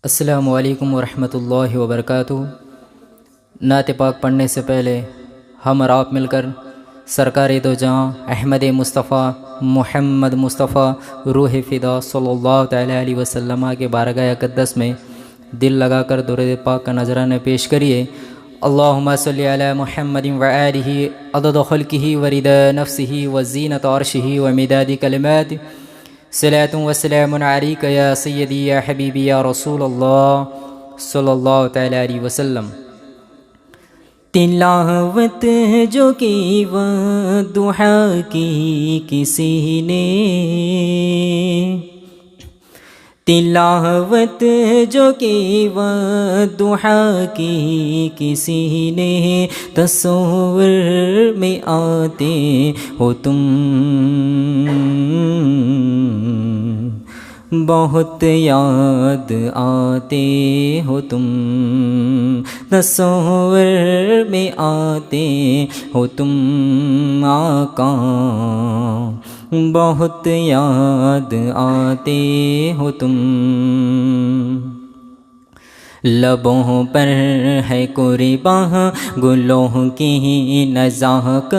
السلام علیکم ورحمۃ اللہ وبرکاتہ۔ نعت پاک پڑھنے سے پہلے ہم اور آپ مل کر سرکار دو جہاں احمد مصطفیٰ محمد مصطفیٰ روح فدا صلی اللہ تعالیٰ علیہ وسلم کے بارگاہ اقدس میں دل لگا کر درود پاک کا نذرانہ پیش کریے۔ اللہم صلی علی محمد وآلہ عدد خلقہ ورضا نفسہ وزینۃ عرشہ ومداد کلمات، صلاۃ و سلام علیک یا سیدی یا حبیبی یا رسول اللہ صلی اللہ تعالیٰ علیہ وسلم۔ تلاوت جو کی والضحا کی کسی نے، تلاوت جو کی والضحا کی کسی نے، تصور میں آتے ہو تم، بہت یاد آتے ہو تم، تصور میں آتے ہو تم آقا، بہت یاد آتے ہو تم۔ لبوں پر ہے قرباں گلوں کی نزاکت،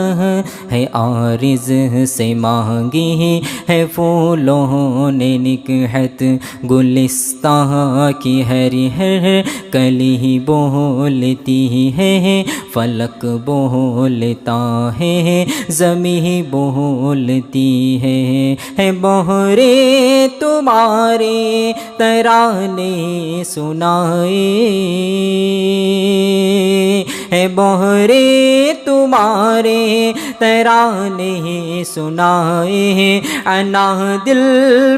ہے عارض سے مانگی ہے پھولوں نے نکہت، گلستاں کی ہری ہر کلی بولتی ہے، فلک بولتا ہے، زمین بولتی ہے بہرے تمہارے ترانے سنائے، ہے بہرے تمہارے ترانے سنائے، انا دل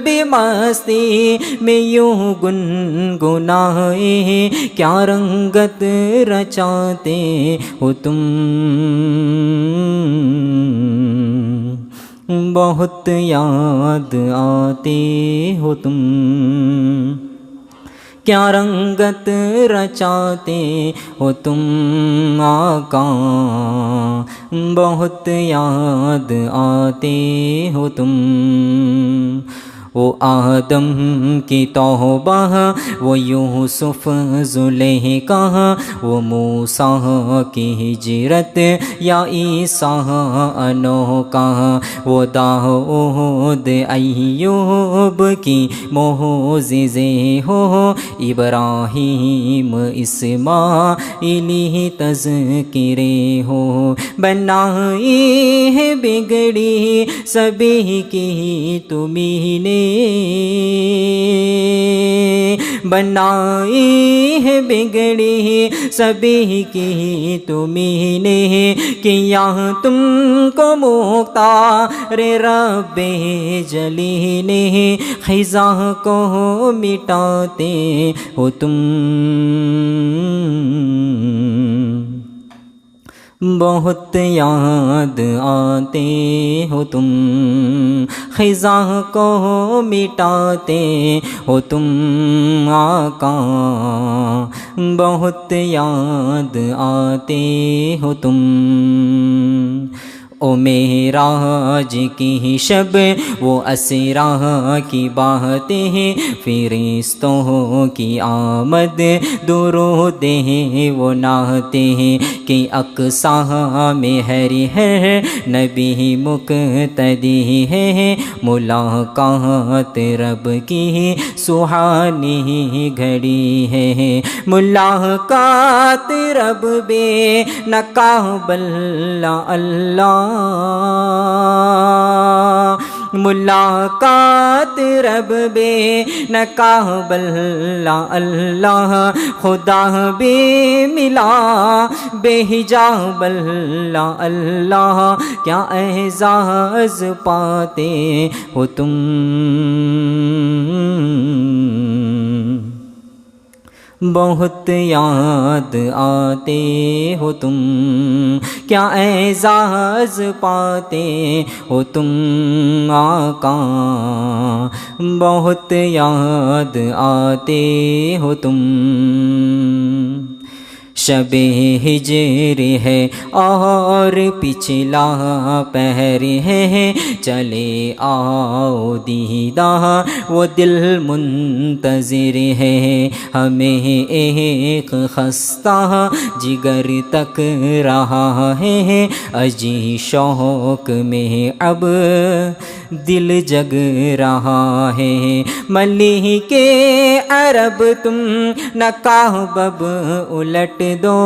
بھی مستی میں یوں گنگنائے، کیا رنگت رچاتے ہو تم، بہت یاد آتے ہو تم، کیا رنگت رچاتے ہو تم آقا، بہت یاد آتے ہو تم۔ وہ آدم کی توبہ، وہ یوسف زلیخا، وہ موسیٰ کی ہجرت یا عیسیٰ انوکھا، وہ داؤد ایوب کی معجزے ہو، ابراہیم اسماعیلی تذکرے ہو، بنائی ہے بگڑی سبھی کی تمہیں نے، بنائی ہے بگڑی سبھی کی تمہیں نے، کیا تم کو مختار رب جلی نے، خزاں کو مٹاتے ہو تم، بہت یاد آتے ہو تم، خزاں کو مٹاتے ہو تم آقا، بہت یاد آتے ہو تم۔ او معراج کی شب وہ اسریٰ کی باتیں، فرشتوں کی آمد درود وہ نعتیں، کہ اقصیٰ میں ہری ہے نبی مقتدی ہے، ملاقات رب کی سہانی گھڑی ہے، ملاقات رب بے نقاب اللہ، ملاقات رب بے نقاب اللہ، خدا بے ملا بے حجاب اللہ، کیا اعزاز پاتے ہو تم، بہت یاد آتے ہو تم، کیا اعزاز پاتے ہو تم آقا، بہت یاد آتے ہو تم۔ شب ہجر ہے اور پچھلا پہر ہے، چلے آؤ دیدہ وہ دل منتظر ہے، ہمیں ایک خستہ جگر تک رہا ہے، اجی شوق میں اب دل جگ رہا ہے، ملک عرب تم نہ کعبہ الٹ دو،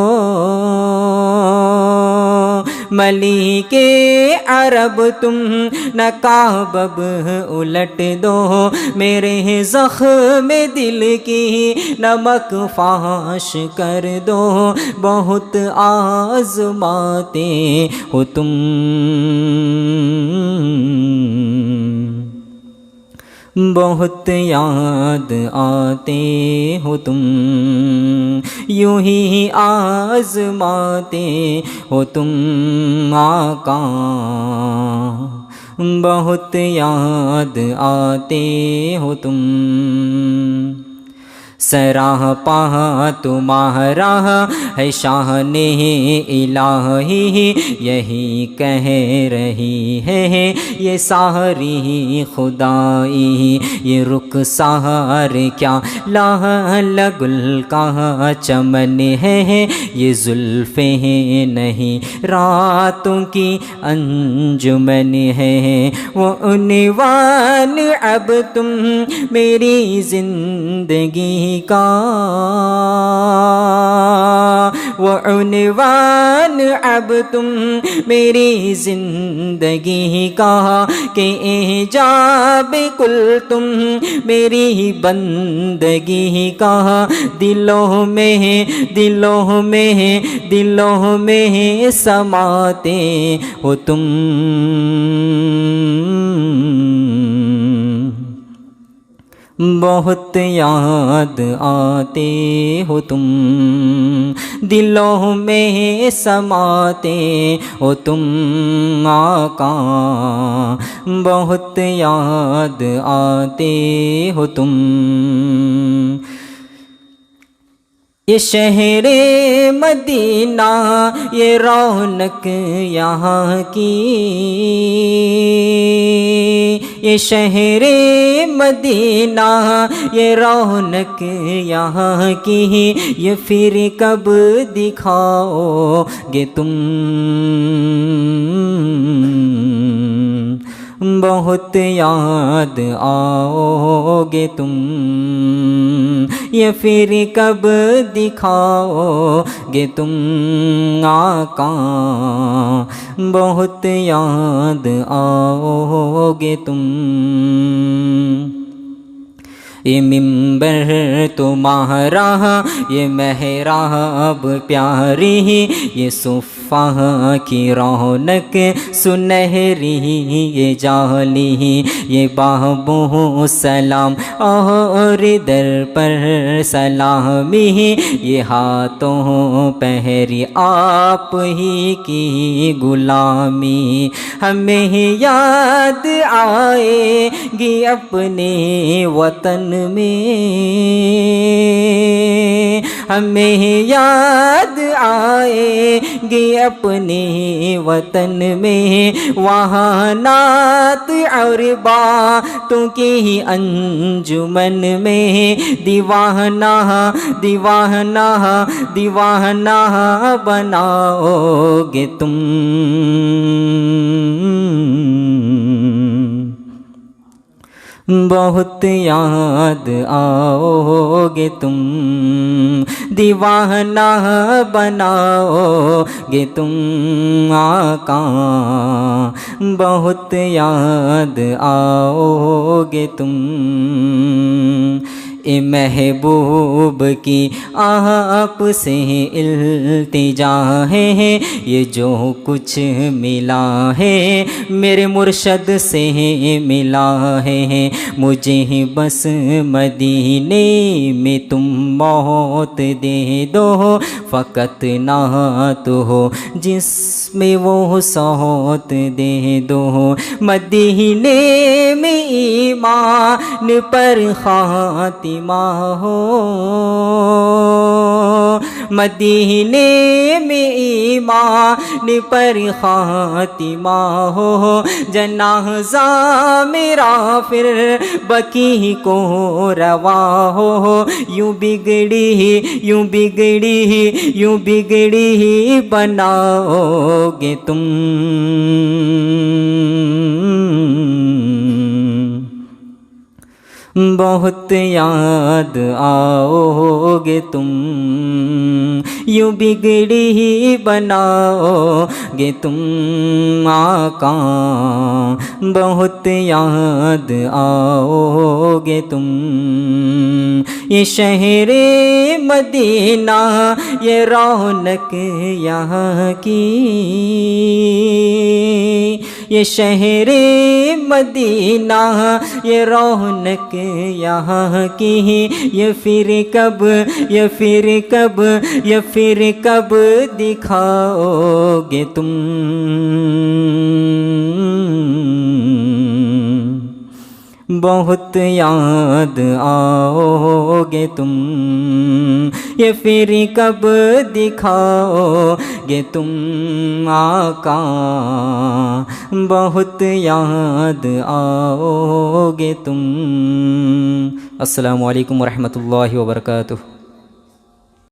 ملک عرب تم نہ کعبہ الٹ دو، میرے زخم دل کی نمک فاش کر دو، بہت آزماتے ہو تم، بہت یاد آتے ہو تم، یوں ہی آزماتے ہو تم آقا، بہت یاد آتے ہو تم، سراپا تمہارا ہے شان الہی، یہی کہہ رہی ہے یہ ساری خدائی، یہ رخسار کیا لعل گل کا چمن ہے، یہ زلفیں نہیں راتوں کی انجمن ہے، وہ عنوان اب تم میری زندگی کا، وہ عنوان اب تم میری زندگی کا، کہ ایجاب کل تم میری بندگی کا، دلوں میں دلوں میں دلوں میں سماتے ہو تم، بہت یاد آتے ہو تم، دلوں میں سماتے ہو تم آقا، بہت یاد آتے ہو تم، یہ شہر مدینہ یہ رونق یہاں کی، یہ شہر مدینہ یہ رونق یہاں کی، یہ پھر کب دکھاؤ گے تم، بہت یاد آؤ گے تم، یہ پھر کب دکھاؤ گے تم آقا، بہت یاد آؤ گے تم، یہ منبر تمہارا یہ محراب پیاری، یہ صفحہ کی رونق سنہری یہ جالی، یہ بابو سلام اور در پر سلامی، یہ ہاتھوں پہری آپ ہی کی غلامی، ہمیں یاد آئے گی اپنے وطن میں، ہمیں یاد آئے گی اپنے وطن میں، وہاں نعت اور باتوں کی انجمن میں، دیوانہ دیوانہ دیوانہ بناؤ گے تم، بہت یاد آؤ گے تم، دیوانہ بناؤ گے تم آقا، بہت یاد آؤ گے تم، اے محبوب کی آپ سے التجا ہے، یہ جو کچھ ملا ہے میرے مرشد سے ملا ہے، مجھے بس مدینے میں تم موت دے دو، فقط نعت ہو جس میں وہ صوت دے دو، مدینے میں ایمان پر خاتمہ ہو، مدینے میں ایمان پر خاتمہ ہو، جنازہ میرا پھر بقیع کو روا ہو، یوں بگڑی بناؤ گے تم، بہت یاد آؤ گے تم، یوں بگڑی بناؤ گے تم آقا، بہت یاد آؤ گے تم، یہ شہر مدینہ یہ رونق یہاں کی، یہ شہر مدینہ یہ رونق یہاں کی، یہ پھر کب دکھاؤ گے تم، بہت یاد آؤ گے تم، یہ پھر کب دکھاؤ گے تم آقا، بہت یاد آؤ گے تم۔ السلام علیکم ورحمۃ اللہ وبرکاتہ۔